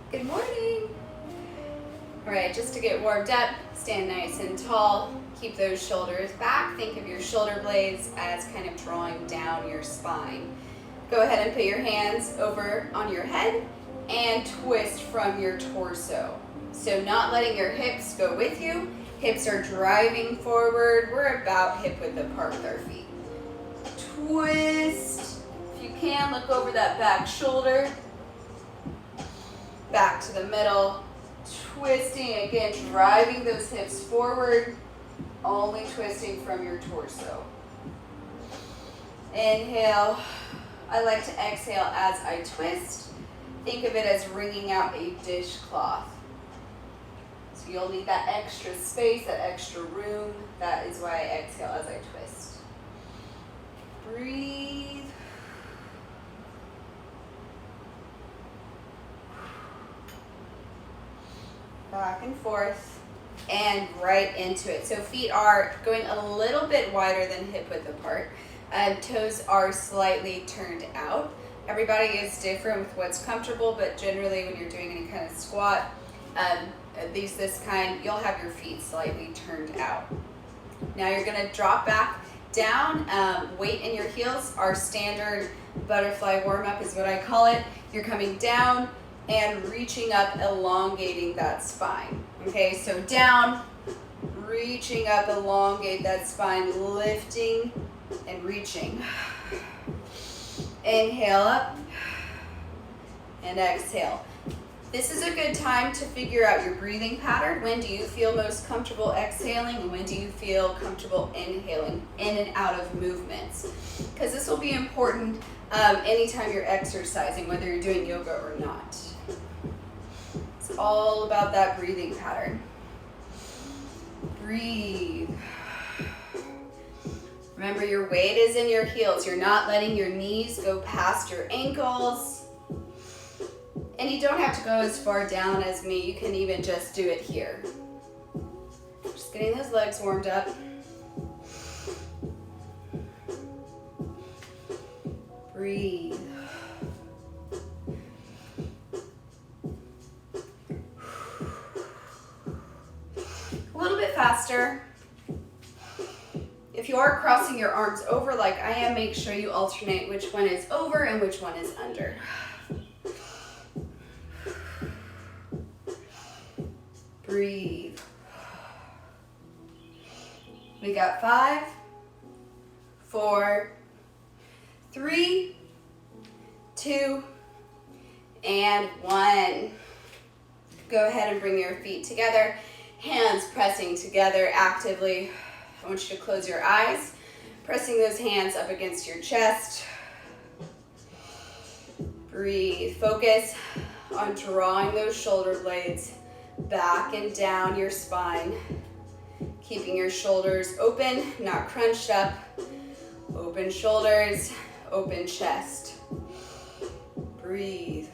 Good morning. All right, just to get warmed up, stand nice and tall. Keep those shoulders back. Think of your shoulder blades as kind of drawing down your spine. Go ahead and put your hands over on your head and twist from your torso. So not letting your hips go with you. Hips are driving forward. We're about hip width apart with our feet. Twist. If you can, look over that back shoulder. Back to the middle. Twisting again, driving those hips forward. Only twisting from your torso. Inhale. I like to exhale as I twist. Think of it as wringing out a dishcloth. So you'll need that extra space, that extra room. That is why I exhale as I twist. Breathe. Back and forth. And right into it. So feet are going a little bit wider than hip width apart. Toes are slightly turned out. Everybody is different with what's comfortable, but generally when you're doing any kind of squat, at least this kind, you'll have your feet slightly turned out. Now you're gonna drop back down, weight in your heels. Our standard butterfly warm-up is what I call it. You're coming down and reaching up, elongating that spine. Okay, so down, reaching up, elongate that spine, lifting and reaching. Inhale up and exhale. This is a good time to figure out your breathing pattern. When do you feel most comfortable exhaling and when do you feel comfortable inhaling in and out of movements? Because this will be important anytime you're exercising, whether you're doing yoga or not. It's all about that breathing pattern. Breathe. Remember, your weight is in your heels. You're not letting your knees go past your ankles. And you don't have to go as far down as me. You can even just do it here. Just getting those legs warmed up. Breathe. A little bit faster. If you are crossing your arms over like I am, make sure you alternate which one is over and which one is under. Breathe. We got 5, 4, 3, 2, and 1. Go ahead and bring your feet together, hands pressing together actively. I want you to close your eyes, pressing those hands up against your chest. Breathe. Focus on drawing those shoulder blades back and down your spine. Keeping your shoulders open, not crunched up. Open shoulders, open chest. Breathe.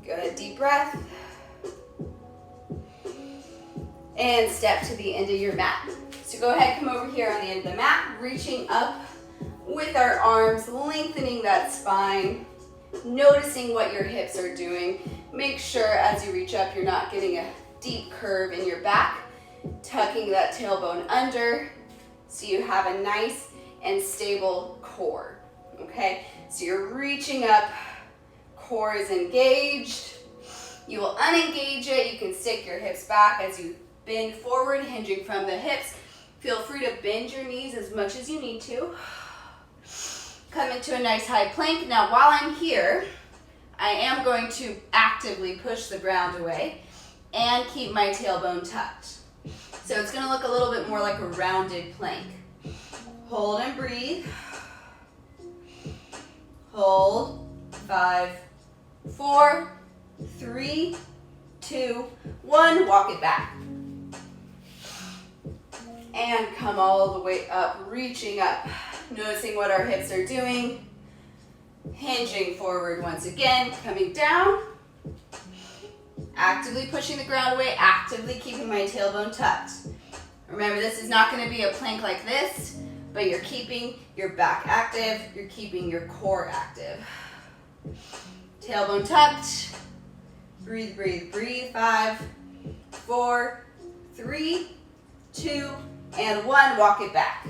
Good, deep breath. And step to the end of your mat. So go ahead, come over here on the end of the mat, reaching up with our arms, lengthening that spine, noticing what your hips are doing. Make sure as you reach up, you're not getting a deep curve in your back, tucking that tailbone under so you have a nice and stable core, okay? So you're reaching up, core is engaged. You will unengage it. You can stick your hips back as you bend forward, hinging from the hips. Feel free to bend your knees as much as you need to. Come into a nice high plank. Now while I'm here, I am going to actively push the ground away and keep my tailbone tucked. So it's going to look a little bit more like a rounded plank. Hold and breathe. Hold. 5, 4, 3, 2, 1. Walk it back. And come all the way up, reaching up. Noticing what our hips are doing. Hinging forward once again, coming down. Actively pushing the ground away, actively keeping my tailbone tucked. Remember, this is not going to be a plank like this, but you're keeping your back active, you're keeping your core active. Tailbone tucked. Breathe, breathe, breathe. 5, 4, 3, 2, and 1. Walk it back.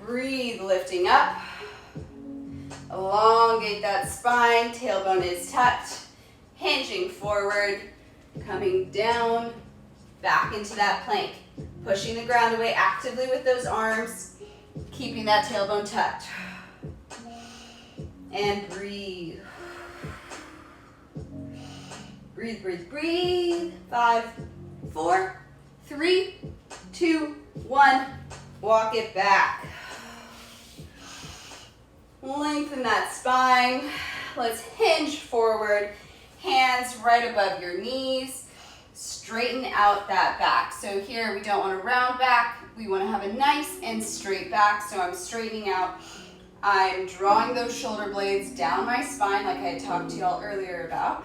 Breathe, lifting up. Elongate that spine. Tailbone is tucked. Hinging forward. Coming down. Back into that plank. Pushing the ground away actively with those arms. Keeping that tailbone tucked. And breathe. Breathe, breathe, breathe. 5, 4, 3, 2, 1. Walk it back. Lengthen that spine. Let's hinge forward. Hands right above your knees. Straighten out that back. So here we don't want to round back. We want to have a nice and straight back. So I'm straightening out. I'm drawing those shoulder blades down my spine like I had talked to y'all earlier about.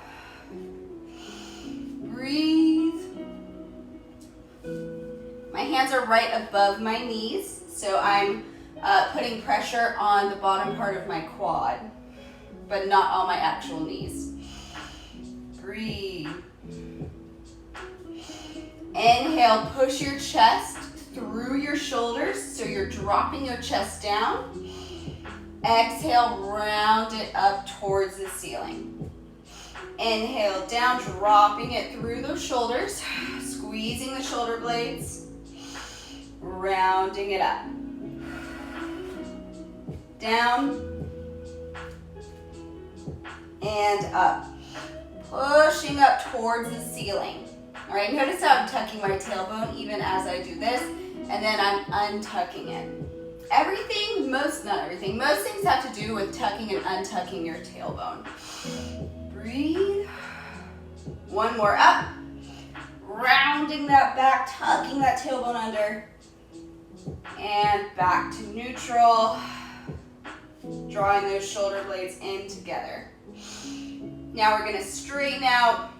Breathe. My hands are right above my knees. So I'm putting pressure on the bottom part of my quad, but not on my actual knees. Breathe. Inhale, push your chest through your shoulders, so you're dropping your chest down. Exhale, round it up towards the ceiling. Inhale, down, dropping it through those shoulders, squeezing the shoulder blades, rounding it up. Down and up. Pushing up towards the ceiling. All right, notice how I'm tucking my tailbone even as I do this, and then I'm untucking it. Everything, most things have to do with tucking and untucking your tailbone. Breathe. One more up. Rounding that back, tucking that tailbone under. And back to neutral. Drawing those shoulder blades in together. Now we're gonna straighten out,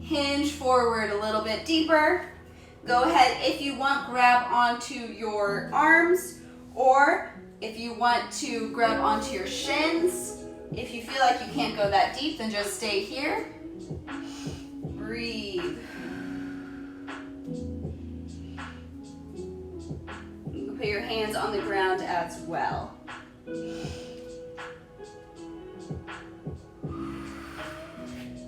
hinge forward a little bit deeper. Go ahead, if you want, grab onto your arms, or if you want to grab onto your shins. If you feel like you can't go that deep, then just stay here. Breathe. You can put your hands on the ground as well.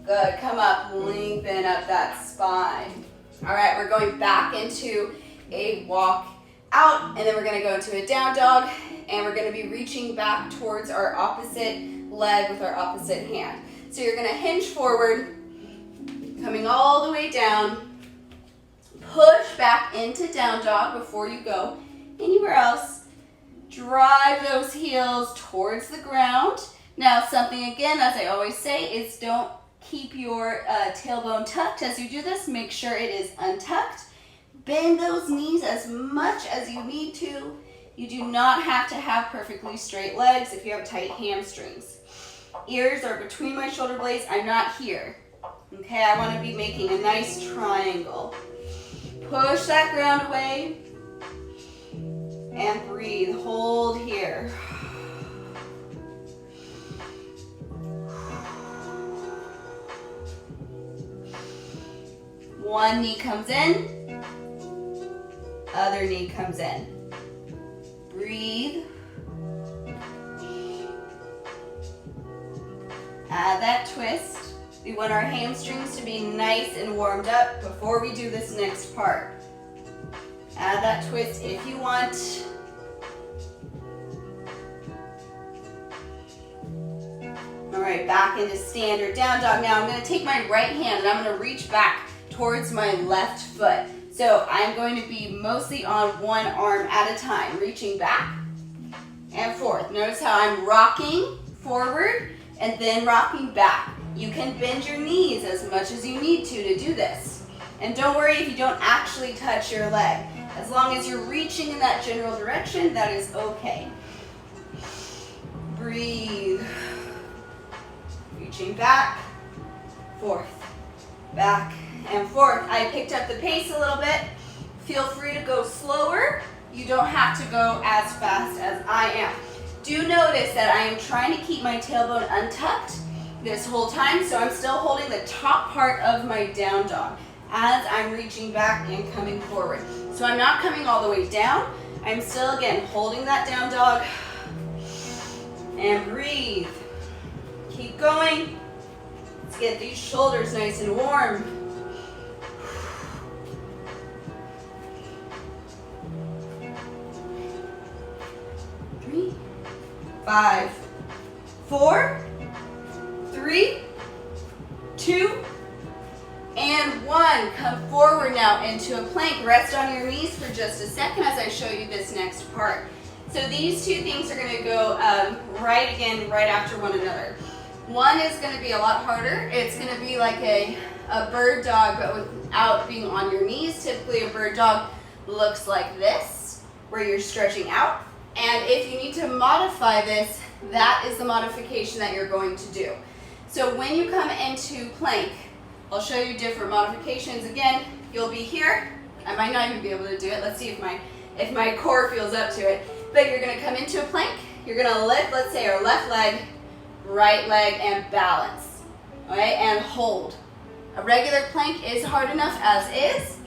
Good, come up, lengthen up that spine. All right, we're going back into a walk out, and then we're gonna go into a down dog, and we're gonna be reaching back towards our opposite leg with our opposite hand. So you're gonna hinge forward, coming all the way down, push back into down dog before you go anywhere else. Drive those heels towards the ground. Now something, again, as I always say, is don't keep your tailbone tucked as you do this. Make sure it is untucked. Bend those knees as much as you need to. You do not have to have perfectly straight legs if you have tight hamstrings. Ears are between my shoulder blades. I'm not here. Okay, I want to be making a nice triangle. Push that ground away. And breathe. Hold here. One knee comes in, other knee comes in. Breathe. Add that twist. We want our hamstrings to be nice and warmed up before we do this next part. Add that twist if you want. All right, back into standard down dog. Now I'm going to take my right hand and I'm going to reach back towards my left foot. So I'm going to be mostly on one arm at a time, reaching back and forth. Notice how I'm rocking forward and then rocking back. You can bend your knees as much as you need to do this. And don't worry if you don't actually touch your leg. As long as you're reaching in that general direction, that is okay. Breathe. Reaching back, forth, back, and forth. I picked up the pace a little bit. Feel free to go slower. You don't have to go as fast as I am. Do notice that I am trying to keep my tailbone untucked this whole time, so I'm still holding the top part of my down dog as I'm reaching back and coming forward. So I'm not coming all the way down. I'm still, again, holding that down dog. And breathe. Keep going. Let's get these shoulders nice and warm. 3, 5, 4, 3, 2, and 1. Come forward now into a plank. Rest on your knees for just a second as I show you this next part. So these two things are going to go right after one another. One is going to be a lot harder. It's going to be like a bird dog, but without being on your knees. Typically a bird dog looks like this, where you're stretching out. And if you need to modify this, that is the modification that you're going to do. So when you come into plank, I'll show you different modifications. Again, you'll be here. I might not even be able to do it. Let's see if my core feels up to it. But you're going to come into a plank. You're going to lift, let's say, our left leg, right leg, and balance. Okay, and hold. A regular plank is hard enough as is,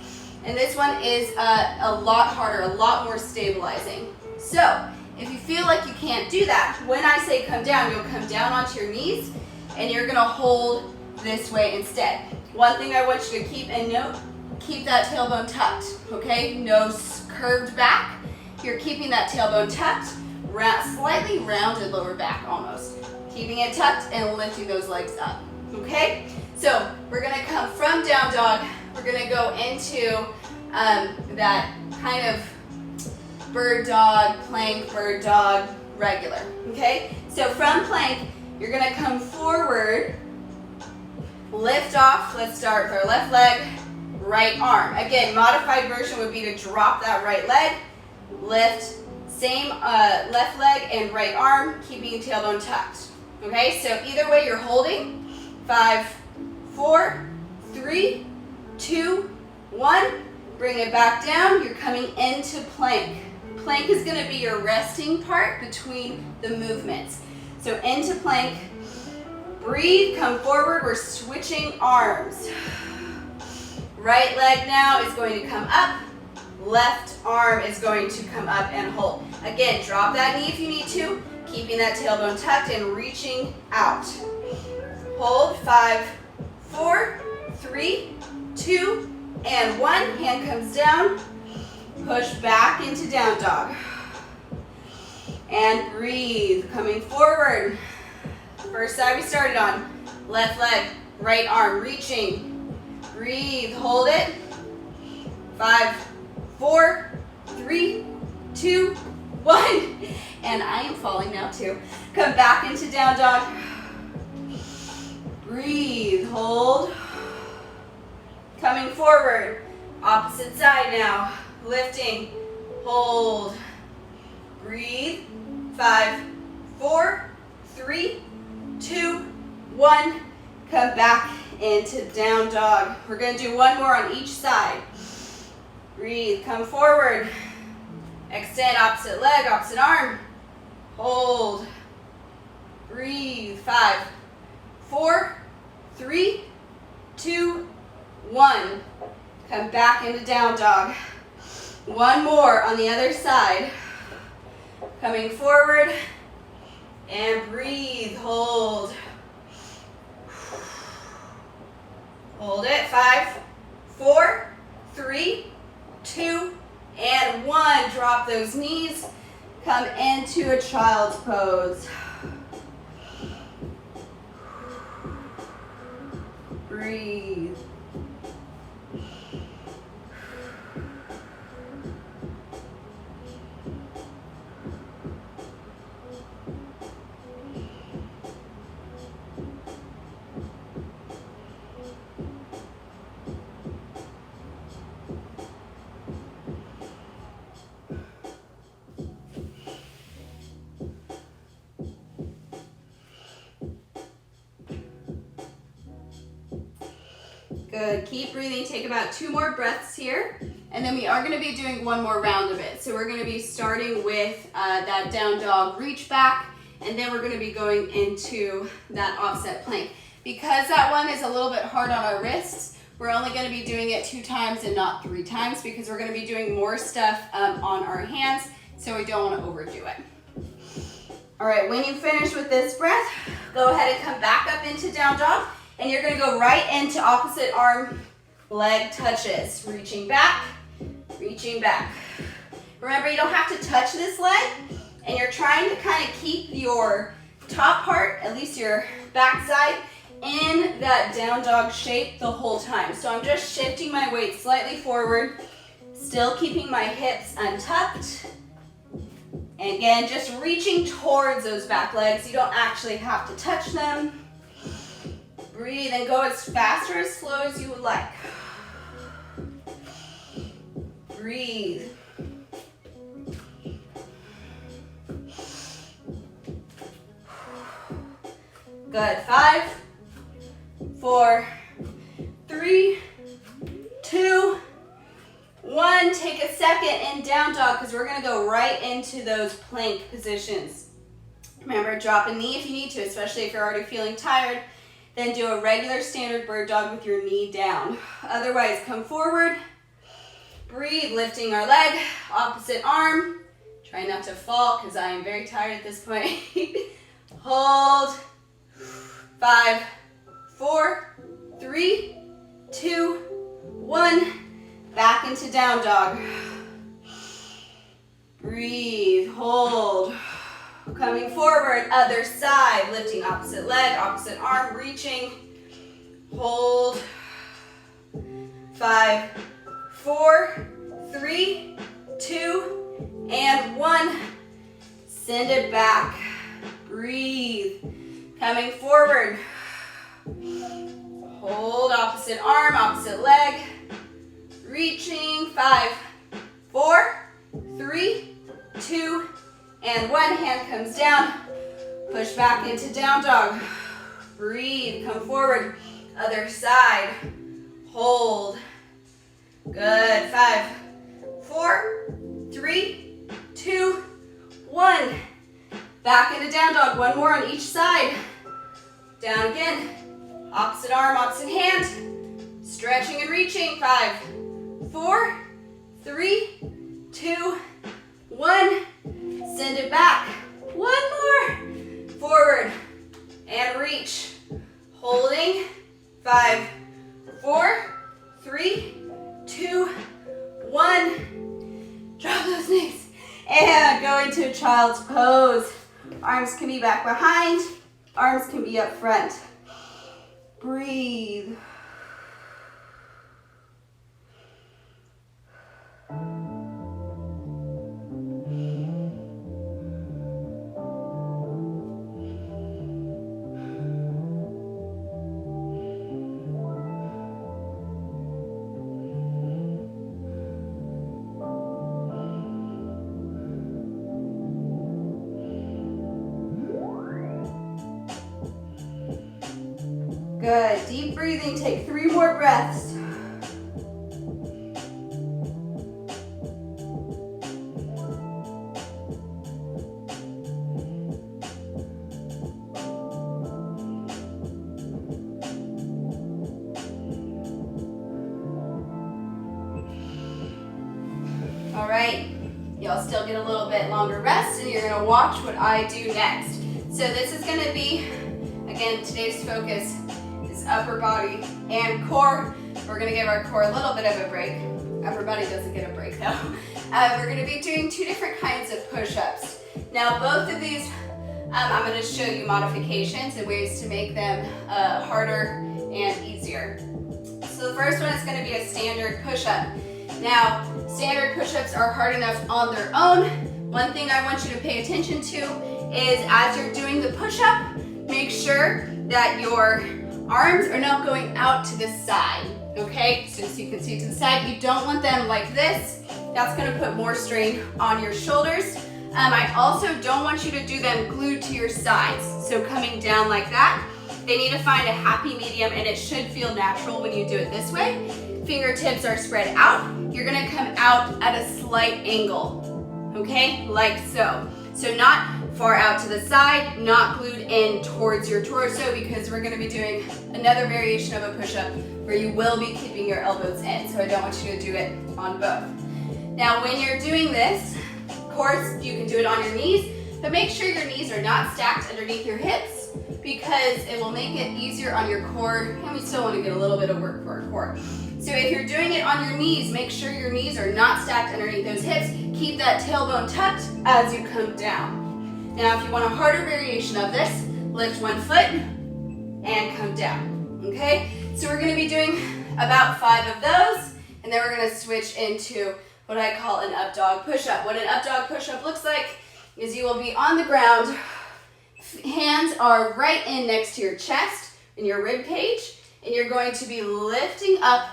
and this one is a lot harder, a lot more stabilizing. So if you feel like you can't do that, when I say come down, you'll come down onto your knees, and you're going to hold this way instead. One thing I want you to keep and note, keep that tailbone tucked, okay? No curved back. You're keeping that tailbone tucked, slightly rounded lower back almost. Keeping it tucked and lifting those legs up, okay? So we're gonna come from down dog. We're gonna go into that kind of bird dog, plank, bird dog, regular, okay? So from plank, you're gonna come forward, lift off. Let's start with our left leg, right arm. Again, modified version would be to drop that right leg, lift, same left leg and right arm, keeping your tailbone tucked. Okay, so either way you're holding. 5, 4, 3, 2, 1. Bring it back down. You're coming into plank. Plank is going to be your resting part between the movements. So into plank. Breathe, come forward. We're switching arms. Right leg now is going to come up. Left arm is going to come up and hold. Again, drop that knee if you need to, keeping that tailbone tucked and reaching out. Hold. 5, 4, 3, 2, and 1. Hand comes down. Push back into down dog. And breathe. Coming forward. First side we started on. Left leg, right arm, reaching. Breathe. Hold it. 5, 4, 3, 2, 1. And I am falling now too. Come back into down dog. Breathe, hold. Coming forward. Opposite side now. Lifting, hold. Breathe. 5, 4, 3, 2, 1. Come back into down dog. We're going to do one more on each side. Breathe, come forward. Extend opposite leg, opposite arm. Hold. Breathe. 5, 4, 3, 2, 1. Come back into down dog. One more on the other side. Coming forward and breathe. Hold. Hold it. 5, 4, 3, 2, and 1. Drop those knees. Come into a child's pose. Breathe. Good. Keep breathing. Take about 2 more breaths here. And then we are gonna be doing one more round of it. So we're gonna be starting with that down dog reach back, and then we're gonna be going into that offset plank. Because that one is a little bit hard on our wrists, we're only gonna be doing it 2 times and not 3 times because we're gonna be doing more stuff on our hands, so we don't wanna overdo it. All right, when you finish with this breath, go ahead and come back up into down dog, and you're gonna go right into opposite arm leg touches. Reaching back, reaching back. Remember, you don't have to touch this leg, and you're trying to kind of keep your top part, at least your back side, in that down dog shape the whole time. So I'm just shifting my weight slightly forward, still keeping my hips untucked. And again, just reaching towards those back legs. You don't actually have to touch them. Breathe and go as fast or as slow as you would like. Breathe. Good. 5, 4, 3, 2, 1. Take a second in down dog because we're gonna go right into those plank positions. Remember, drop a knee if you need to, especially if you're already feeling tired. Then do a regular standard bird dog with your knee down. Otherwise, come forward. Breathe, lifting our leg, opposite arm. Try not to fall because I am very tired at this point. Hold. 5, 4, 3, 2, 1. Back into down dog. Breathe, hold. Coming forward, other side, lifting opposite leg, opposite arm, reaching. Hold. 5, 4, 3, 2, and 1. Send it back. Breathe. Coming forward. Hold, opposite arm, opposite leg. Reaching. 5, 4, 3, 2, and 1. Hand comes down. Push back into down dog. Breathe. Come forward. Other side. Hold. Good. 5, 4, 3, 2, 1. Back into down dog. One more on each side. Down again. Opposite arm, opposite hand. Stretching and reaching. 5, 4, 3, 2, 1. Send it back. One more. Forward and reach. Holding. 5, 4, 3, 2, 1. Drop those knees. And go into a child's pose. Arms can be back behind. Arms can be up front. Breathe. Good. Deep breathing. Take 3 more breaths. All right. Y'all still get a little bit longer rest, and you're going to watch what I do next. So this is going to be, again, today's focus is upper body and core. We're gonna give our core a little bit of a break. Upper body doesn't get a break though. We're gonna be doing 2 different kinds of push-ups. Now both of these, I'm gonna show you modifications and ways to make them harder and easier. So the first one is gonna be a standard push-up. Now, standard push-ups are hard enough on their own. One thing I want you to pay attention to is as you're doing the push-up, make sure that your arms are not going out to the side, okay? So you can see to the side, you don't want them like this. That's gonna put more strain on your shoulders. I also don't want you to do them glued to your sides. So coming down like that, they need to find a happy medium, and it should feel natural when you do it this way. Fingertips are spread out. You're gonna come out at a slight angle, okay? Like so. So not far out to the side, not glued in towards your torso, because we're gonna be doing another variation of a push-up where you will be keeping your elbows in. So I don't want you to do it on both. Now when you're doing this, of course, you can do it on your knees, but make sure your knees are not stacked underneath your hips, because it will make it easier on your core, and we still want to get a little bit of work for our core. So if you're doing it on your knees, make sure your knees are not stacked underneath those hips. Keep that tailbone tucked as you come down. Now if you want a harder variation of this, lift one foot and come down, okay? So we're gonna be doing about 5 of those, and then we're gonna switch into what I call an up dog push-up. What an up dog push-up looks like is you will be on the ground, hands are right in next to your chest and your rib cage, and you're going to be lifting up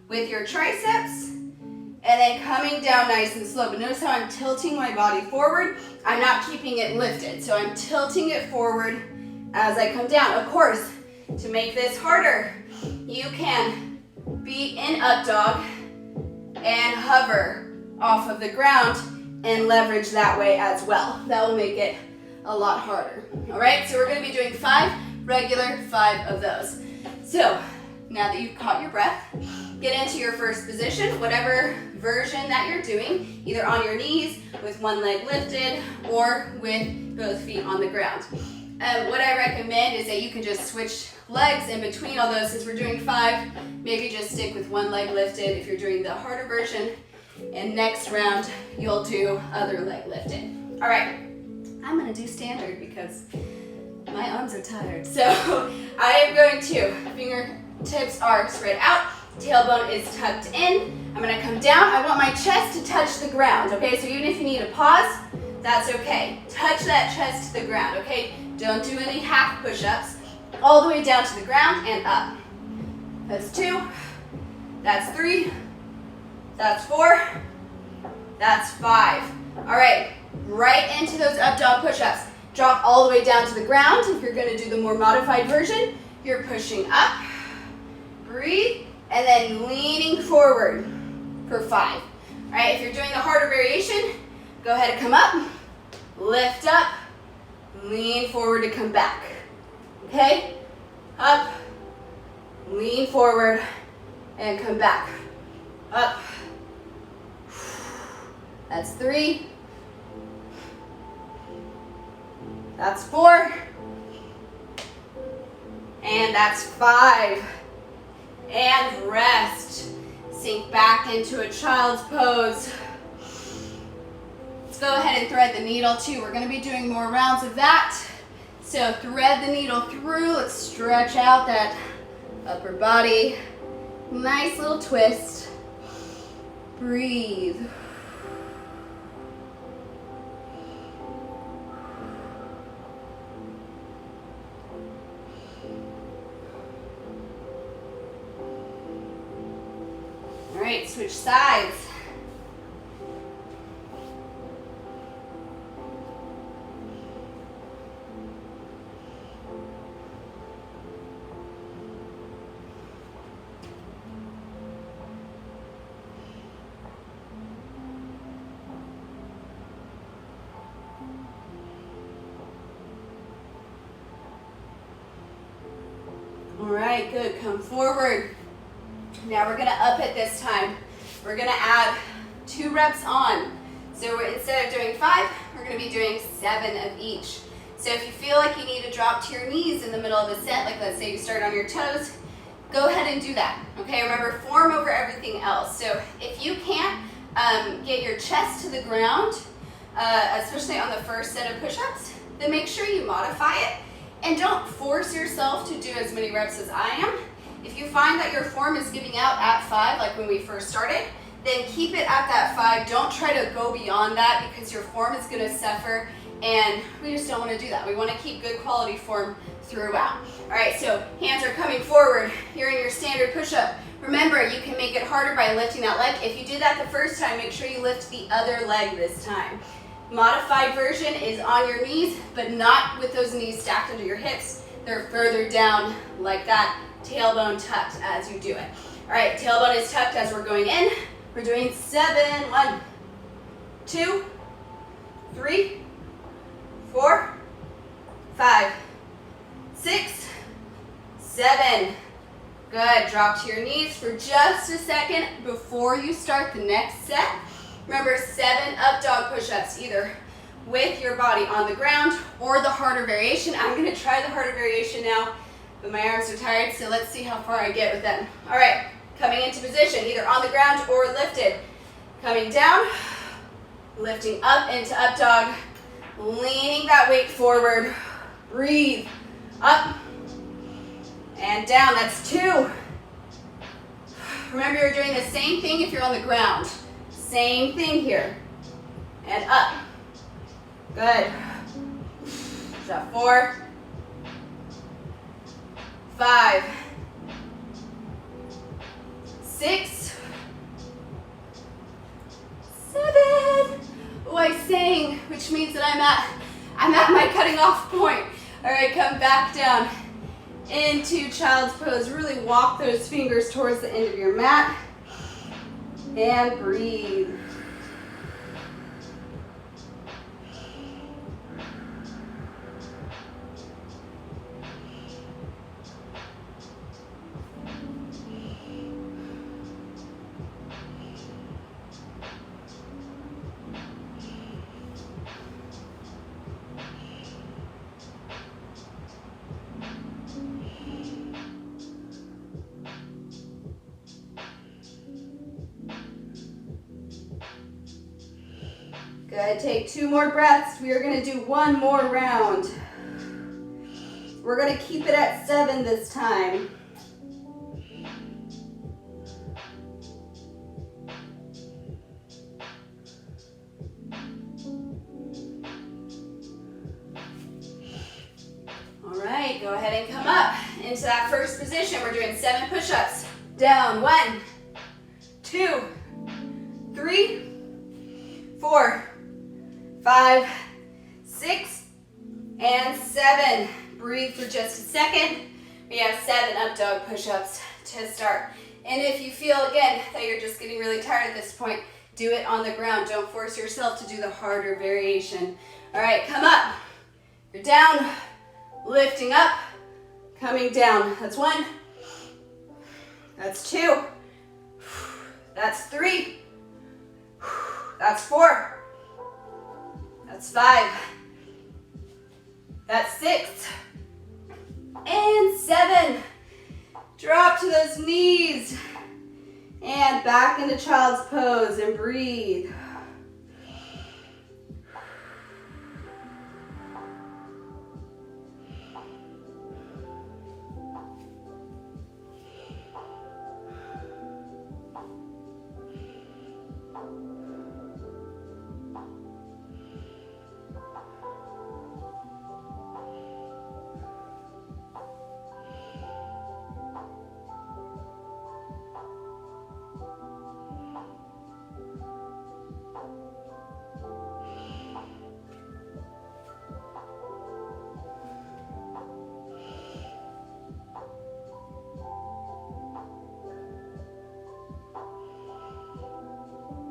with your triceps and then coming down nice and slow. But notice how I'm tilting my body forward. I'm not keeping it lifted, so I'm tilting it forward as I come down. Of course, to make this harder, you can be in up dog and hover off of the ground and leverage that way as well. That will make it a lot harder. All right, so we're gonna be doing 5 regular, 5 of those. So now that you've caught your breath, get into your first position, whatever version that you're doing, either on your knees with one leg lifted or with both feet on the ground. What I recommend is that you can just switch legs in between all those. Since we're doing 5, maybe just stick with one leg lifted if you're doing the harder version, and next round you'll do other leg lifted. All right, I'm gonna do standard because my arms are tired. So I am going to, fingertips are spread out, tailbone is tucked in. I'm gonna come down. I want my chest to touch the ground, okay? So even if you need a pause, that's okay. Touch that chest to the ground, okay? Don't do any half push-ups. All the way down to the ground and up. That's 2, that's 3, that's 4, that's 5. All right, right into those up dog push-ups. Drop all the way down to the ground. If you're gonna do the more modified version, you're pushing up, breathe, and then leaning forward for 5. All right, if you're doing the harder variation, go ahead and come up, lift up, lean forward to come back. Okay, up, lean forward, and come back. Up, that's 3, that's 4, and that's 5. And rest. Sink back into a child's pose. Let's go ahead and thread the needle too. We're gonna be doing more rounds of that. So thread the needle through. Let's stretch out that upper body. Nice little twist. Breathe. All right, switch sides. All right, good, come forward. Now we're gonna up it this time. We're gonna add 2 reps on. So instead of doing 5, we're gonna be doing 7 of each. So if you feel like you need to drop to your knees in the middle of a set, like let's say you start on your toes, go ahead and do that. Okay, remember, form over everything else. So if you can't get your chest to the ground, especially on the first set of push-ups, then make sure you modify it. And don't force yourself to do as many reps as I am. If you find that your form is giving out at 5, like when we first started, then keep it at that 5. Don't try to go beyond that because your form is gonna suffer, and we just don't wanna do that. We wanna keep good quality form throughout. All right, so hands are coming forward. You're in your standard push-up. Remember, you can make it harder by lifting that leg. If you did that the first time, make sure you lift the other leg this time. Modified version is on your knees, but not with those knees stacked under your hips. They're further down like that, tailbone tucked as you do it. All right, tailbone is tucked as we're going in. We're doing 7. 1, 2, 3, 4, 5, 6, 7. Good. Drop to your knees for just a second before you start the next set. Remember, 7 up dog push-ups, either with your body on the ground or the harder variation. I'm going to try the harder variation now, but my arms are tired, so let's see how far I get with them. All right, coming into position, either on the ground or lifted. Coming down, lifting up into up dog, leaning that weight forward. Breathe. Up and down. That's 2. Remember, you're doing the same thing if you're on the ground. Same thing here. And up. Good. So 4, 5, 6, 7. Oh, I sang, which means that I'm at my cutting off point. All right, come back down into child's pose. Really walk those fingers towards the end of your mat and breathe. Good, take 2 more breaths. We are gonna do 1 more round. We're gonna keep it at 7 this time. All right, go ahead and come up into that first position. We're doing 7 push-ups. Down, 1, 2, 3, 4, 5, 6, and 7. Breathe for just a second. We have 7 up dog push-ups to start. And if you feel, again, that you're just getting really tired at this point, do it on the ground. Don't force yourself to do the harder variation. All right, come up. You're down, lifting up, coming down. That's 1. That's 2. That's 3. That's 4. That's 5. That's 6. And 7. Drop to those knees. And back into child's pose and breathe.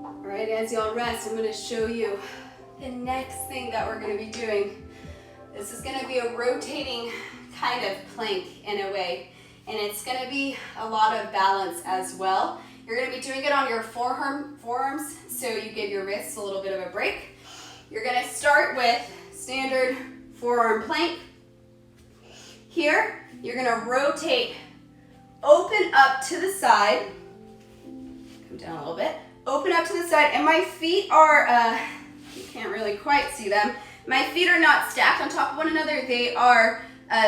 All right, as y'all rest, I'm going to show you the next thing that we're going to be doing. This is going to be a rotating kind of plank in a way, and it's going to be a lot of balance as well. You're going to be doing it on your forearms, so you give your wrists a little bit of a break. You're going to start with standard forearm plank. Here, you're going to rotate, open up to the side, come down a little bit, open up to the side, and my feet are, you can't really quite see them, my feet are not stacked on top of one another, they are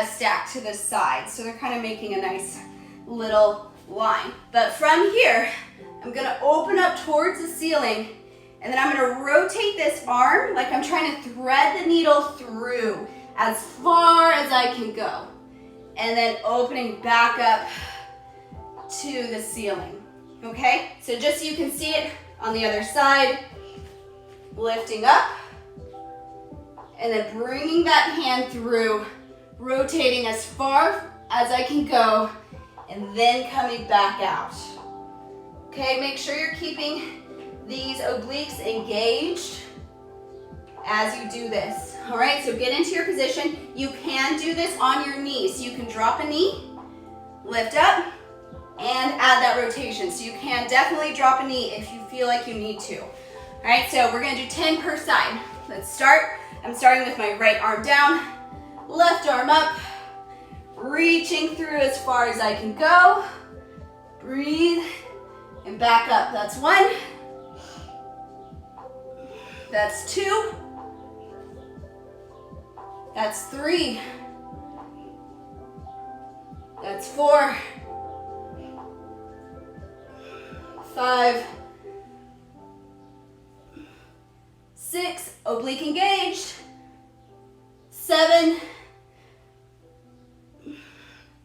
stacked to the side, so they're kind of making a nice little line. But from here, I'm gonna open up towards the ceiling, and then I'm gonna rotate this arm like I'm trying to thread the needle through as far as I can go, and then opening back up to the ceiling. Okay, so just so you can see it on the other side, lifting up, and then bringing that hand through, rotating as far as I can go, and then coming back out. Okay, make sure you're keeping these obliques engaged as you do this. All right, so get into your position. You can do this on your knees. So you can drop a knee, lift up, and add that rotation. So you can definitely drop a knee if you feel like you need to. All right, so we're gonna do 10 per side. Let's start. I'm starting with my right arm down, left arm up, reaching through as far as I can go. Breathe and back up. That's 1. That's 2. That's 3. That's 4. 5. 6. Oblique engaged. 7.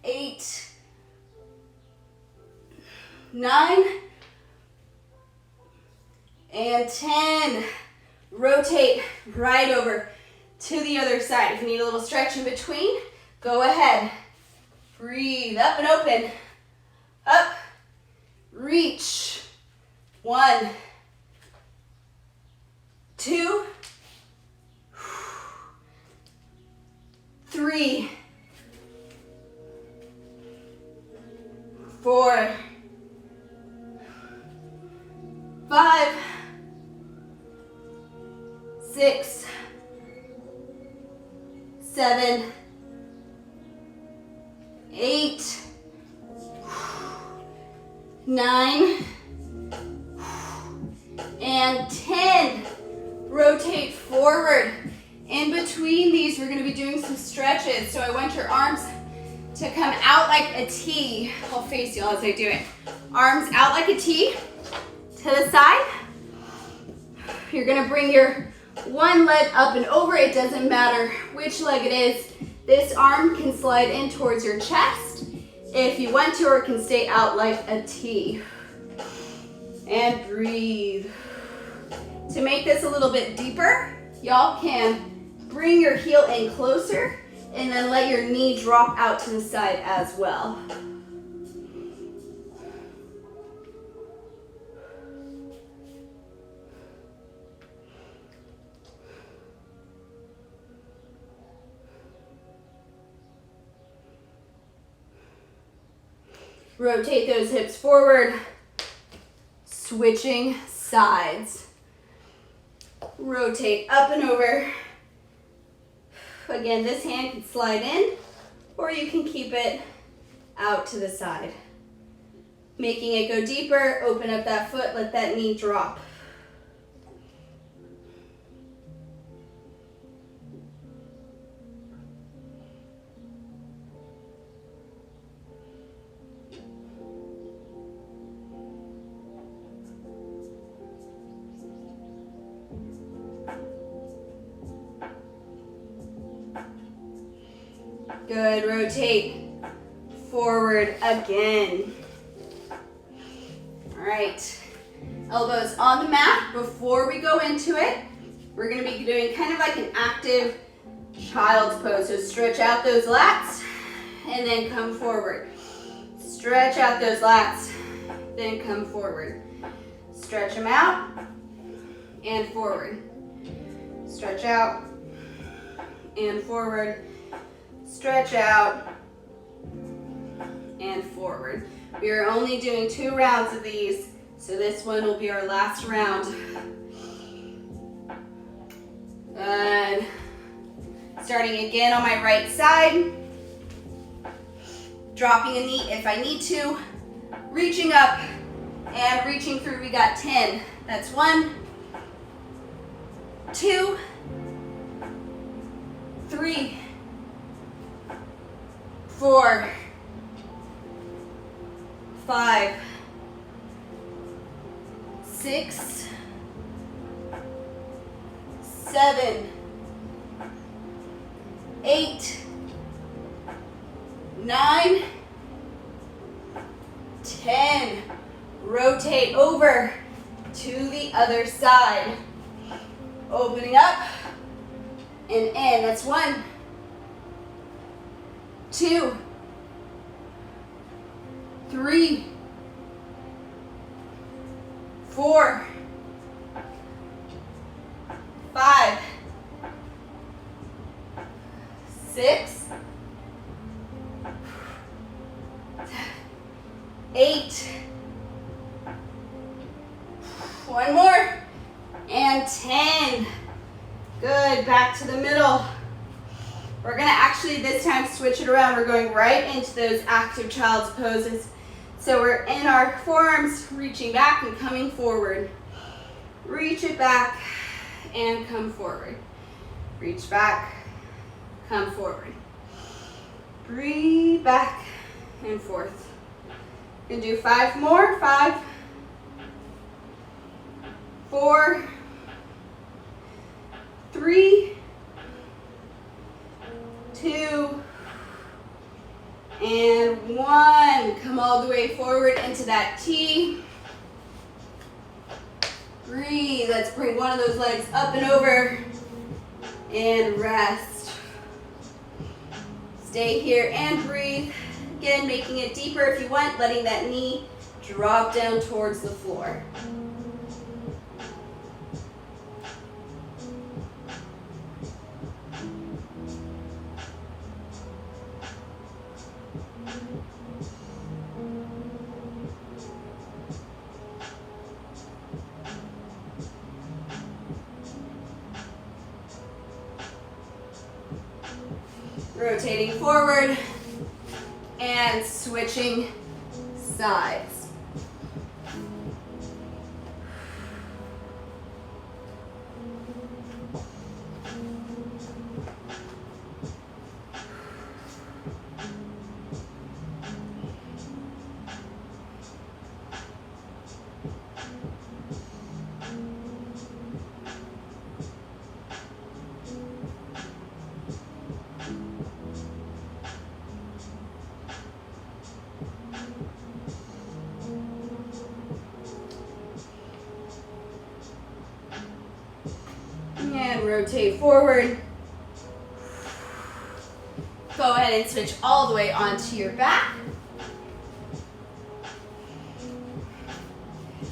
8. 9. And 10. Rotate right over to the other side. If you need a little stretch in between, go ahead. Breathe up and open. Up. Reach. 1. 2. 3. 4. 5. 6. 7. 8. 9. And 10. Rotate forward. In between these, we're going to be doing some stretches. So I want your arms to come out like a T. I'll face you as I do it. Arms out like a T to the side. You're going to bring your one leg up and over. It doesn't matter which leg it is. This arm can slide in towards your chest if you want to, or it can stay out like a T. And breathe. To make this a little bit deeper, y'all can bring your heel in closer and then let your knee drop out to the side as well. Rotate those hips forward, switching sides. Rotate up and over. Again, this hand can slide in, or you can keep it out to the side. Making it go deeper, open up that foot, let that knee drop. Good, rotate forward again. All right, elbows on the mat. Before we go into it, we're gonna be doing kind of like an active child's pose. So stretch out those lats and then come forward. Stretch out those lats, then come forward. Stretch them out and forward. Stretch out and forward. Stretch out and forward. We are only doing 2 rounds of these, so this one will be our last round. Good. Starting again on my right side. Dropping a knee if I need to. Reaching up and reaching through. We got 10. That's 1, 2, 3, 4, 5, 6, 7, 8, 9, 10. Rotate over to the other side. Opening up and in. That's 1, 2, 3, 4, 5, 6, 8, 1 more, and 10. Good, back to the middle. We're gonna actually this time switch it around. We're going right into those active child's poses. So we're in our forearms, reaching back and coming forward. Reach it back and come forward. Reach back, come forward. Breathe back and forth. You can do 5 more. 5, 4, 3, 2, and 1. Come all the way forward into that T. Breathe. Let's bring one of those legs up and over and rest. Stay here and breathe. Again, making it deeper if you want, letting that knee drop down towards the floor. Rotating forward and switching sides. And rotate forward. Go ahead and switch all the way onto your back.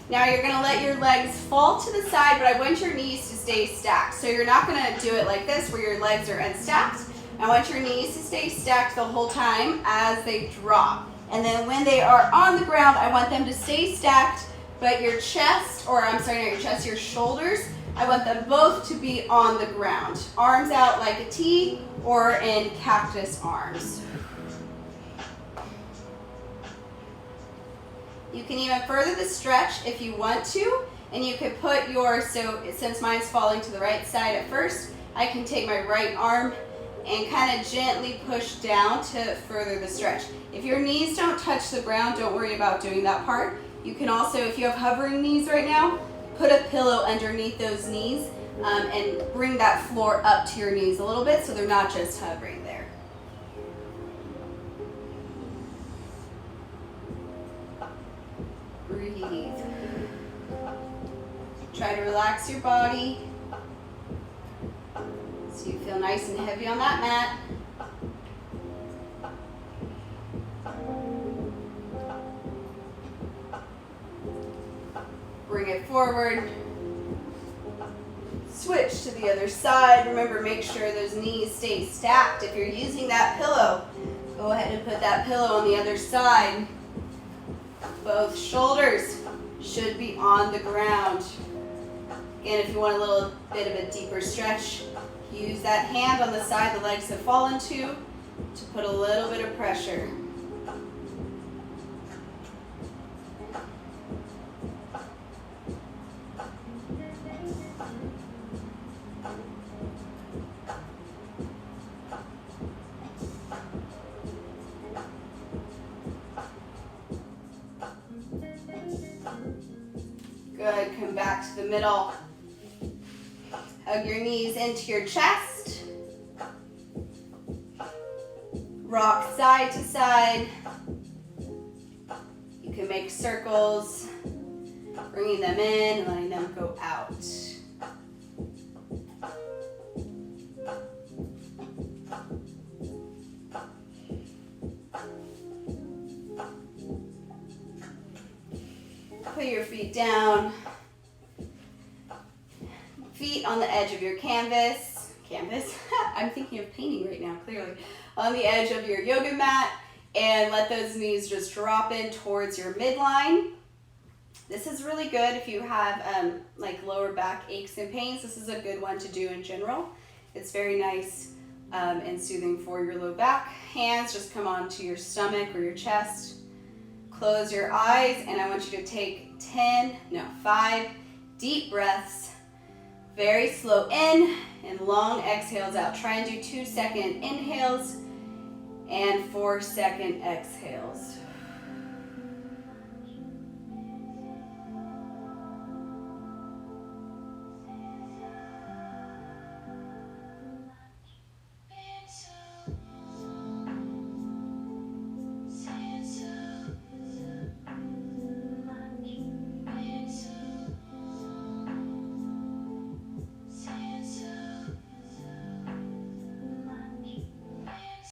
Now you're going to let your legs fall to the side, but I want your knees to stay stacked. So you're not going to do it like this where your legs are unstacked. I want your knees to stay stacked the whole time as they drop. And then when they are on the ground, I want them to stay stacked, but your chest, or I'm sorry, not your chest, your shoulders, I want them both to be on the ground. Arms out like a T or in cactus arms. You can even further the stretch if you want to, and you could put your, so since mine's falling to the right side at first, I can take my right arm and kind of gently push down to further the stretch. If your knees don't touch the ground, don't worry about doing that part. You can also, if you have hovering knees right now, put a pillow underneath those knees and bring that floor up to your knees a little bit so they're not just hovering there. Breathe. Try to relax your body so you feel nice and heavy on that mat. Bring it forward. Switch to the other side. Remember, make sure those knees stay stacked. If you're using that pillow, go ahead and put that pillow on the other side. Both shoulders should be on the ground. Again, if you want a little bit of a deeper stretch, use that hand on the side the legs have fallen to put a little bit of pressure. Good, come back to the middle. Hug your knees into your chest. Rock side to side. You can make circles, bringing them in and letting them go out. Put your feet down. on the edge of your canvas. I'm thinking of painting right now, clearly. On the edge of your yoga mat, and let those knees just drop in towards your midline. This is really good if you have like lower back aches and pains. This is a good one to do in general. It's very nice and soothing for your low back. Hands just come onto your stomach or your chest. Close your eyes, and I want you to take 5 deep breaths. Very slow in and long exhales out. Try and do 2-second inhales and 4-second exhales.